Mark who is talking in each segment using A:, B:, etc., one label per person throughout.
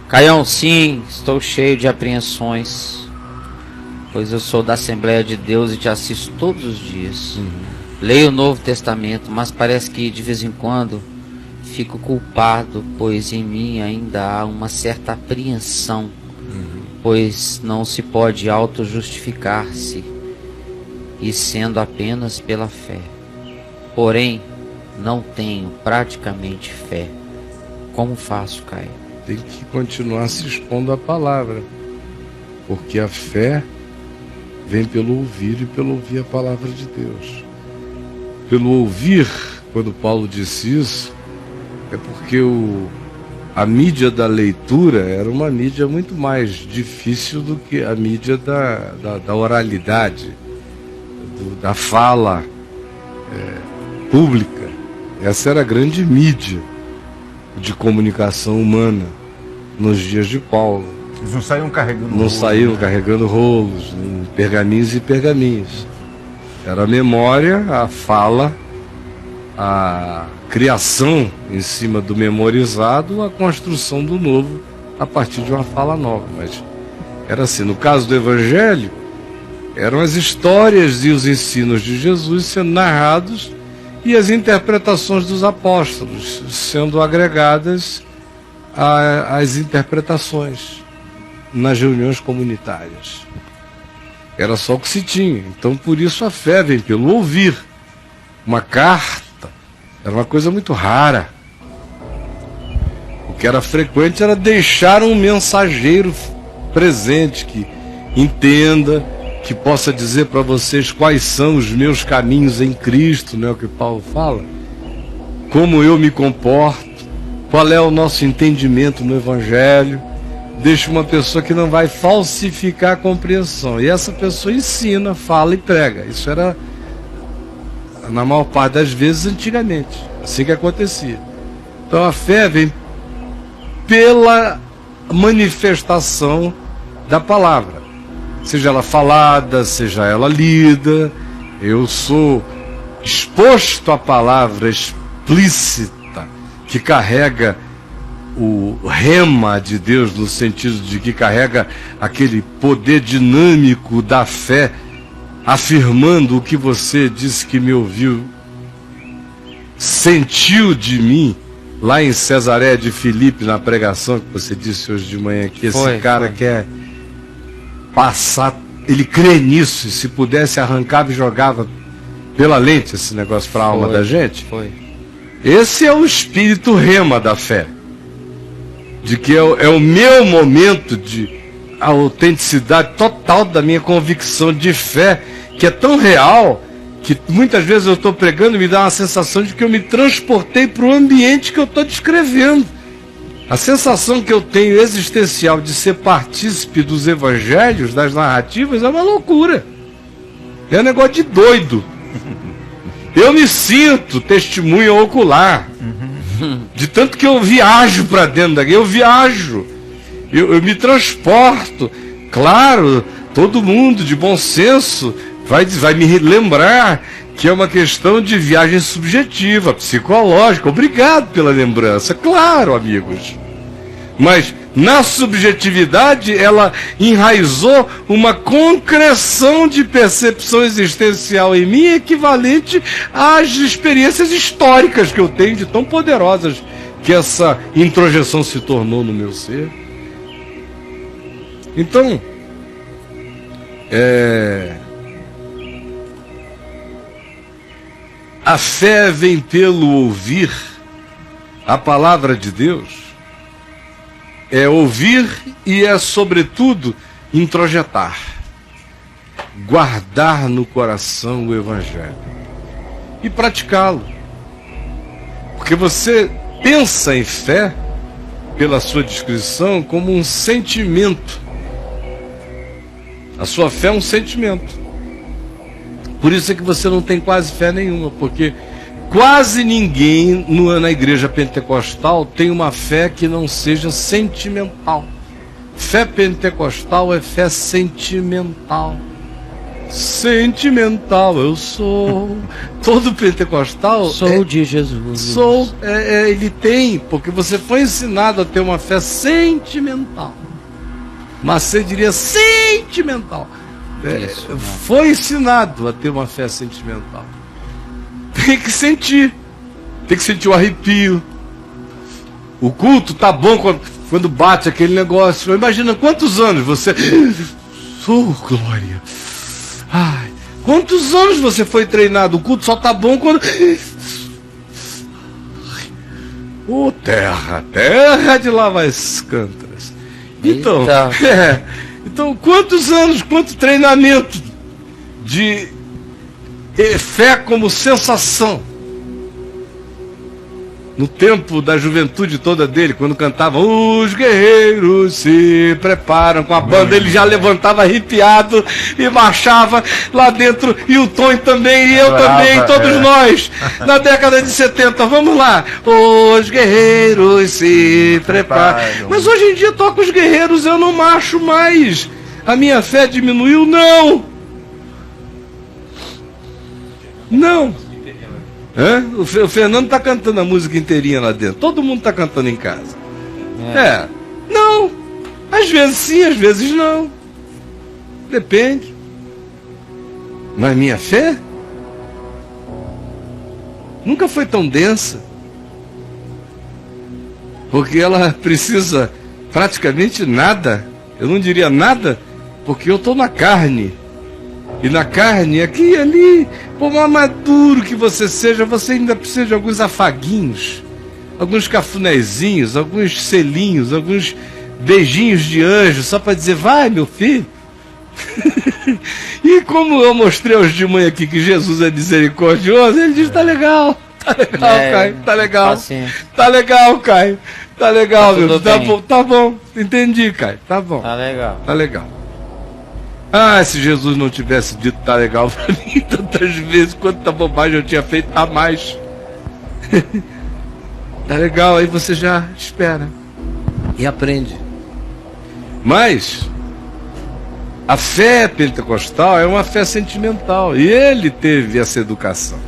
A: Caião, sim, estou cheio de apreensões, pois eu sou da Assembleia de Deus e te assisto todos os dias. Leio o Novo Testamento, mas parece que de vez em quando fico culpado, pois em mim ainda há uma certa apreensão, pois não se pode auto-justificar-se, e sendo apenas pela fé. Porém, não tenho praticamente fé. Como faço, Caio?
B: Tem que continuar se expondo à palavra, porque a fé vem pelo ouvir e pelo ouvir a palavra de Deus. Pelo ouvir, quando Paulo disse isso, é porque a mídia da leitura era uma mídia muito mais difícil do que a mídia da oralidade, da fala pública. Essa era a grande mídia de comunicação humana nos dias de Paulo.
C: Eles não saíam carregando rolos.
B: Não saíam carregando rolos, em pergaminhos e pergaminhos. Era a memória, a fala, a criação em cima do memorizado, a construção do novo a partir de uma fala nova. Mas era assim, no caso do Evangelho, eram as histórias e os ensinos de Jesus sendo narrados e as interpretações dos apóstolos sendo agregadas às interpretações nas reuniões comunitárias. Era só o que se tinha. Então, por isso a fé vem pelo ouvir. Uma carta era uma coisa muito rara. O que era frequente era deixar um mensageiro presente que entenda, que possa dizer para vocês quais são os meus caminhos em Cristo, não é o que Paulo fala? Como eu me comporto, qual é o nosso entendimento no Evangelho. Deixa uma pessoa que não vai falsificar a compreensão. E essa pessoa ensina, fala e prega. Isso era, na maior parte das vezes, antigamente. Assim que acontecia. Então a fé vem pela manifestação da palavra. Seja ela falada, seja ela lida. Eu sou exposto à palavra explícita que carrega o rema de Deus, no sentido de que carrega aquele poder dinâmico da fé, afirmando o que você disse que me ouviu, sentiu de mim, lá em Cesareia de Filipe, na pregação que você disse hoje de manhã, que esse cara quer passar, ele crê nisso, e se pudesse arrancava e jogava pela lente esse negócio para a alma da gente. Esse é o espírito rema da fé, de que é o meu momento de autenticidade total da minha convicção de fé, que é tão real, que muitas vezes eu estou pregando e me dá uma sensação de que eu me transportei para o ambiente que eu estou descrevendo. A sensação que eu tenho existencial de ser partícipe dos evangelhos, das narrativas, é uma loucura. É um negócio de doido. Eu me sinto testemunha ocular. De tanto que eu viajo para dentro daqui, eu viajo, eu me transporto. Claro, todo mundo de bom senso vai me lembrar que é uma questão de viagem subjetiva, psicológica. Obrigado pela lembrança, claro, amigos. Mas na subjetividade ela enraizou uma concreção de percepção existencial em mim equivalente às experiências históricas que eu tenho, de tão poderosas que essa introjeção se tornou no meu ser. Então, a fé vem pelo ouvir a palavra de Deus. É ouvir e é, sobretudo, introjetar. Guardar no coração o Evangelho. E praticá-lo. Porque você pensa em fé, pela sua descrição, como um sentimento. A sua fé é um sentimento. Por isso é que você não tem quase fé nenhuma, porque quase ninguém na igreja pentecostal tem uma fé que não seja sentimental. Fé pentecostal é fé sentimental. sentimental eu sou. Todo pentecostal
A: Sou de Jesus.
B: sou, ele tem, porque você foi ensinado a ter uma fé sentimental. Mas você diria sentimental.
A: Isso, né?
B: Foi ensinado a ter uma fé sentimental. Tem que sentir o arrepio. O culto tá bom quando bate aquele negócio. Imagina quantos anos você... Oh, glória! Ai, quantos anos você foi treinado? O culto só tá bom quando... Oh, terra de lavar as cântaras. Então, então, quantos anos, quanto treinamento de fé como sensação. No tempo da juventude toda dele, quando cantavam os guerreiros se preparam com a banda, ele já levantava arrepiado e marchava lá dentro, e o Tony também, e eu também, todos nós, na década de 70, vamos lá, os guerreiros se preparam. Mas hoje em dia toco os guerreiros, eu não marcho mais, a minha fé diminuiu? Não. O Fernando está cantando a música inteirinha lá dentro. Todo mundo está cantando em casa. Não. Às vezes sim, às vezes não. Depende. Mas minha fé nunca foi tão densa. Porque ela precisa praticamente nada. Eu não diria nada, porque eu estou na carne. E na carne, aqui e ali, por mais maduro que você seja, você ainda precisa de alguns afaguinhos, alguns cafunézinhos, alguns selinhos, alguns beijinhos de anjo, só para dizer, vai meu filho. E como eu mostrei aos de manhã aqui que Jesus é misericordioso, ele diz, tá legal, Caio, tá legal. Paciência. Tá legal, Caio. Tá legal, tá meu. Tá bom, entendi, Caio. Tá bom.
A: Tá legal.
B: Tá legal. Ah, se Jesus não tivesse dito tá legal pra mim tantas vezes, quanta bobagem eu tinha feito a mais. Tá legal, aí você já espera e aprende. Mas a fé pentecostal é uma fé sentimental, e ele teve essa educação.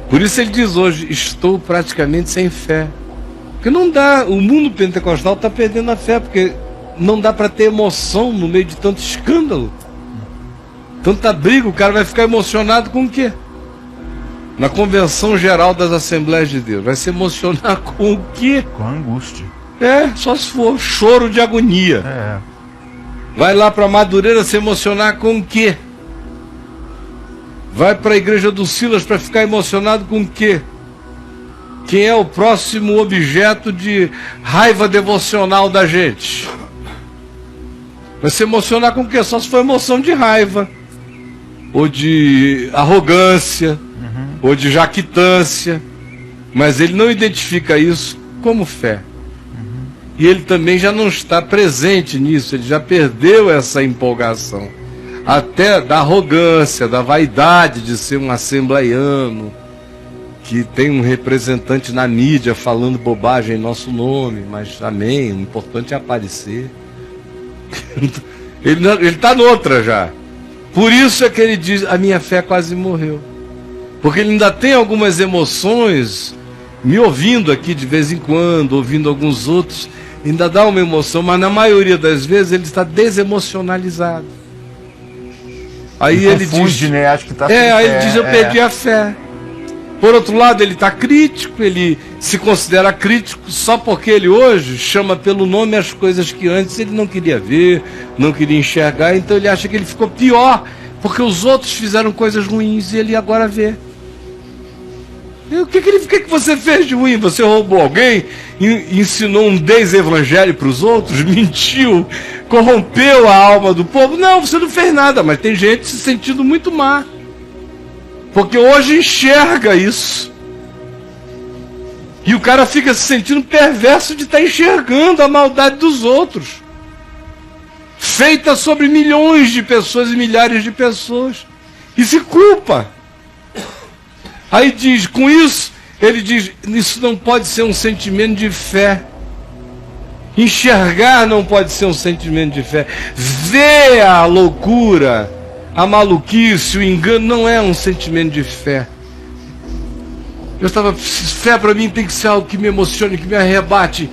B: Por isso ele diz hoje, estou praticamente sem fé. Porque não dá, o mundo pentecostal está perdendo a fé, porque não dá para ter emoção no meio de tanto escândalo, tanta briga. O cara vai ficar emocionado com o quê? Na convenção geral das Assembleias de Deus, vai se emocionar com o quê?
C: Com angústia.
B: Só se for choro de agonia. Vai lá para Madureira se emocionar com o quê? Vai para a igreja do Silas para ficar emocionado com o quê? Quem é o próximo objeto de raiva devocional da gente? Vai se emocionar com o quê? Só se for emoção de raiva, ou de arrogância, ou de jactância. Mas ele não identifica isso como fé. E ele também já não está presente nisso, ele já perdeu essa empolgação. Até da arrogância, da vaidade de ser um assembleiano, que tem um representante na mídia falando bobagem em nosso nome, mas amém, o importante é aparecer. Ele está noutra já. Por isso é que ele diz, a minha fé quase morreu. Porque ele ainda tem algumas emoções, me ouvindo aqui de vez em quando, ouvindo alguns outros, ainda dá uma emoção, mas na maioria das vezes ele está desemocionalizado. Aí ele diz,
C: né? Acho que tá
B: aí ele diz, eu perdi a fé. Por outro lado, ele está crítico, ele se considera crítico só porque ele hoje chama pelo nome as coisas que antes ele não queria ver, não queria enxergar, então ele acha que ele ficou pior, porque os outros fizeram coisas ruins e ele agora vê. E o que você fez de ruim? Você roubou alguém? Ensinou um desevangelho para os outros? Mentiu? Corrompeu a alma do povo? Não, você não fez nada, mas tem gente se sentindo muito má. Porque hoje enxerga isso. E o cara fica se sentindo perverso de estar enxergando a maldade dos outros. Feita sobre milhões de pessoas e milhares de pessoas. E se culpa. Aí diz, com isso, ele diz, isso não pode ser um sentimento de fé. Enxergar não pode ser um sentimento de fé. Ver a loucura, a maluquice, o engano, não é um sentimento de fé. Fé para mim tem que ser algo que me emocione, que me arrebate.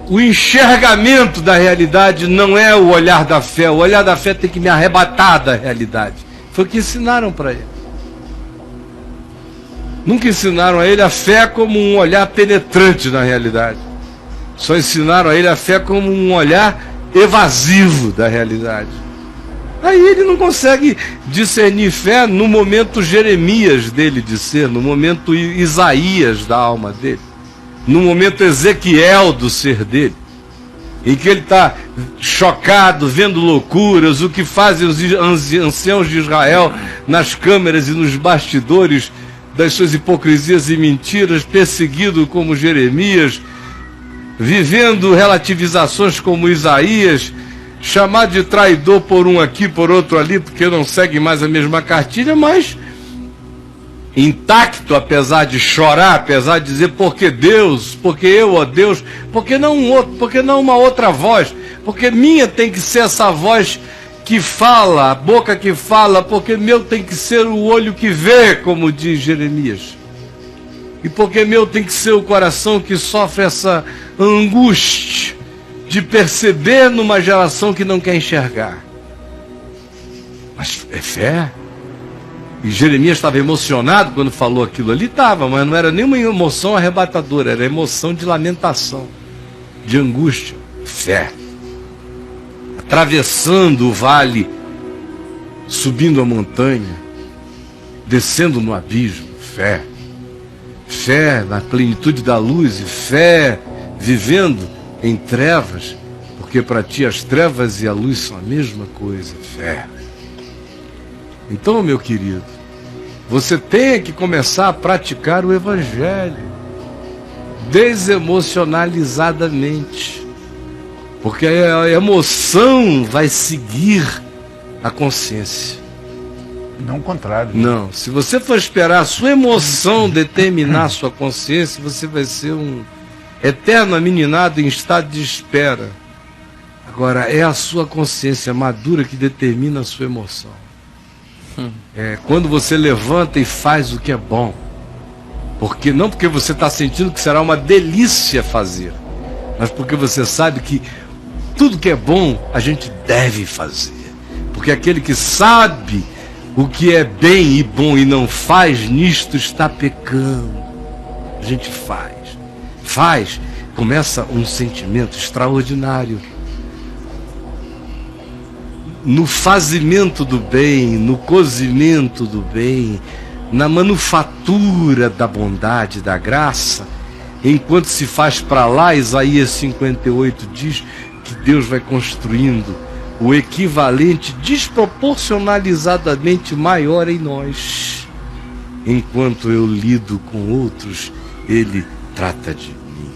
B: O enxergamento da realidade não é o olhar da fé. O olhar da fé tem que me arrebatar da realidade. Foi o que ensinaram para ele. Nunca ensinaram a ele a fé como um olhar penetrante na realidade. Só ensinaram a ele a fé como um olhar evasivo da realidade. Aí ele não consegue discernir fé no momento Jeremias dele de ser, no momento Isaías da alma dele, no momento Ezequiel do ser dele, em que ele está chocado, vendo loucuras, o que fazem os anciãos de Israel nas câmeras e nos bastidores das suas hipocrisias e mentiras, perseguido como Jeremias, vivendo relativizações como Isaías, chamado de traidor por um aqui, por outro ali, porque não segue mais a mesma cartilha, mas intacto, apesar de chorar, apesar de dizer, porque Deus, porque eu, ó Deus, porque não um outro, porque não uma outra voz, porque minha tem que ser essa voz que fala, a boca que fala, porque meu tem que ser o olho que vê, como diz Jeremias. E porque meu tem que ser o coração que sofre essa angústia de perceber numa geração que não quer enxergar. Mas é fé. E Jeremias estava emocionado quando falou aquilo ali, estava, mas não era nenhuma emoção arrebatadora, era emoção de lamentação, de angústia. Fé. Atravessando o vale, subindo a montanha, descendo no abismo. Fé. Fé na plenitude da luz e fé vivendo em trevas, porque para ti as trevas e a luz são a mesma coisa, fé. Então, meu querido, você tem que começar a praticar o Evangelho desemocionalizadamente, porque a emoção vai seguir a consciência.
C: Não o contrário.
B: Não, se você for esperar a sua emoção determinar a sua consciência, você vai ser um eterno meninado em estado de espera. Agora, é a sua consciência madura que determina a sua emoção. É quando você levanta e faz o que é bom. Porque não porque você está sentindo que será uma delícia fazer, mas porque você sabe que tudo que é bom a gente deve fazer. Porque aquele que sabe o que é bem e bom e não faz, nisto está pecando. A gente faz, começa um sentimento extraordinário no fazimento do bem, no cozimento do bem, na manufatura da bondade, da graça. Enquanto se faz para lá, Isaías 58 diz que Deus vai construindo o equivalente desproporcionalizadamente maior em nós. Enquanto eu lido com outros, Ele trata de mim.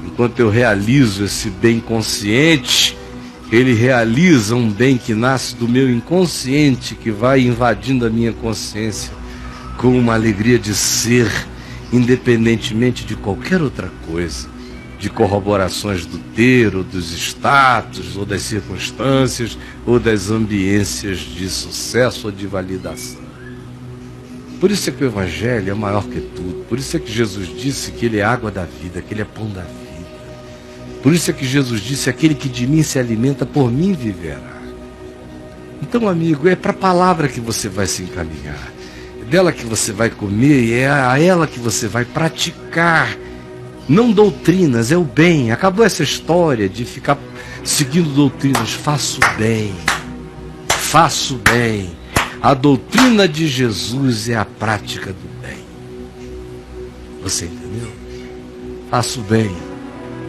B: Enquanto eu realizo esse bem consciente, Ele realiza um bem que nasce do meu inconsciente, que vai invadindo a minha consciência com uma alegria de ser, independentemente de qualquer outra coisa, de corroborações do ter, ou dos status, ou das circunstâncias, ou das ambiências de sucesso ou de validação. Por isso é que o Evangelho é maior que tudo. Por isso é que Jesus disse que Ele é água da vida, que Ele é pão da vida. Por isso é que Jesus disse, aquele que de mim se alimenta, por mim viverá. Então, amigo, é para a palavra que você vai se encaminhar. É dela que você vai comer e é a ela que você vai praticar. Não doutrinas, é o bem. Acabou essa história de ficar seguindo doutrinas. Faço bem. Faço bem. A doutrina de Jesus é a prática do bem. Você entendeu? Faço bem.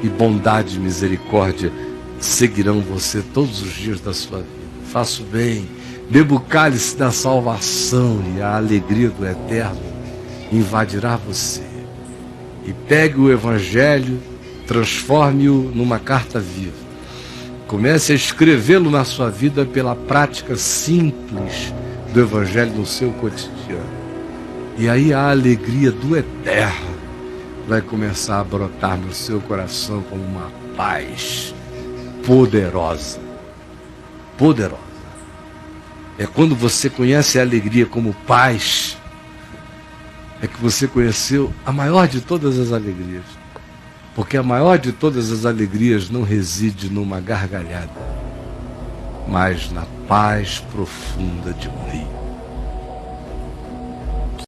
B: E bondade e misericórdia seguirão você todos os dias da sua vida. Faço bem, bebo o cálice da salvação e a alegria do eterno invadirá você. E pegue o Evangelho, transforme-o numa carta viva. Comece a escrevê-lo na sua vida pela prática simples do Evangelho no seu cotidiano. E aí a alegria do eterno vai começar a brotar no seu coração como uma paz poderosa. Poderosa. É quando você conhece a alegria como paz, é que você conheceu a maior de todas as alegrias. Porque a maior de todas as alegrias não reside numa gargalhada, mas na paz profunda de um rio.